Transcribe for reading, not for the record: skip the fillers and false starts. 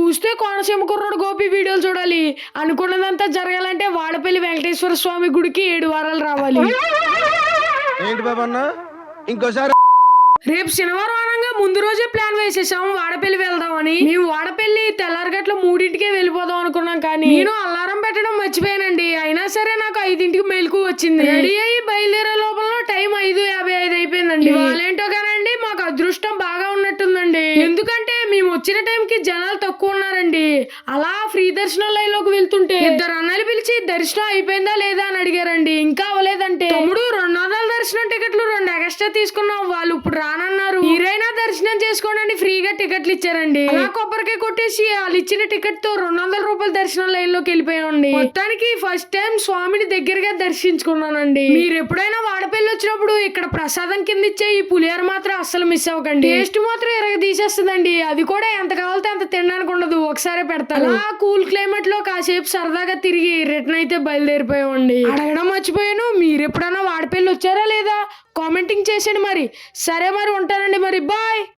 చూస్తే కోనసీమ కుర్రోడు గోపి వీడియోలు చూడాలి. అనుకున్నదంతా జరగాలంటే వాడపల్లి వెంకటేశ్వర స్వామి గుడికి 7 వారాలు రావాలి. ఏంటి బాబన్న ఇంకోసారి? రేపు శనివారం అనగా ముందు రోజే ప్లాన్ వేసేసాం వాడపల్లి వెళ్దామని. మేము వాడపల్లి తెల్లారగట్ల 3ంటికే వెళ్ళిపోదాం అనుకున్నాం, కానీ నేను అలారం పెట్టడం మర్చిపోయానండి. అయినా సరే నాకు 5ంటికి మెలకు వచ్చింది. రెడీ అయ్యి బయలుదేరే లోపల టైం 5:55 అయిపోయిందండి. వాళ్ళేంటో కానండి మాకు అదృష్టం బాగా ఉన్నట్టుందండి. ఎందుకంటే మేము వచ్చిన టైంకి జనాలు తక్కువ ఉన్నారండి. అలా ఫ్రీ దర్శనం లైన్ లోకి వెళ్తుంటే 2 అన్నలు పిలిచి దర్శనం అయిపోయిందా లేదా అని అడిగారండి. ఇంకా అవ్వలేదంటే, తమ్ముడు 200 దర్శనం టికెట్లు 2 ఎక్స్ట్రా తీసుకున్నాం, వాళ్ళు ఇప్పుడు రానన్నారు, మీరైనా దర్శనం చేసుకోండి ఫ్రీగా టికెట్లు ఇచ్చారండి. అలా కొబ్బరికాయ కొట్టేసి వాళ్ళు ఇచ్చిన టికెట్ తో 200 రూపాయల దర్శనం లైన్ లోకి వెళ్ళిపోయామండి. మొత్తానికి ఫస్ట్ టైం స్వామిని దగ్గరగా దర్శించుకున్నానండి. మీరు ఎప్పుడైనా వాడపల్లి వచ్చినప్పుడు ఇక్కడ ప్రసాదం కింద ఇచ్చే ఈ పులిహోర మాత్రం అస్సలు మిస్ అవ్వకండి. టేస్ట్ మాత్రం తీసేస్తుందండి. అది కూడా ఎంత కావాలంటే అంత తినడానికి ఉండదు, ఒకసారి పెడతారు. ఆ కూల్ క్లైమేట్ లో కాసేపు సరదాగా తిరిగి రిటర్న్ అయితే బయలుదేరిపోయామండి. అడగడం మర్చిపోయాను, మీరు ఎప్పుడైనా వాడపల్లి వచ్చారా లేదా కామెంటింగ్ చేసేయండి మరి. సరే మరి ఉంటానండి మరి, బాయ్.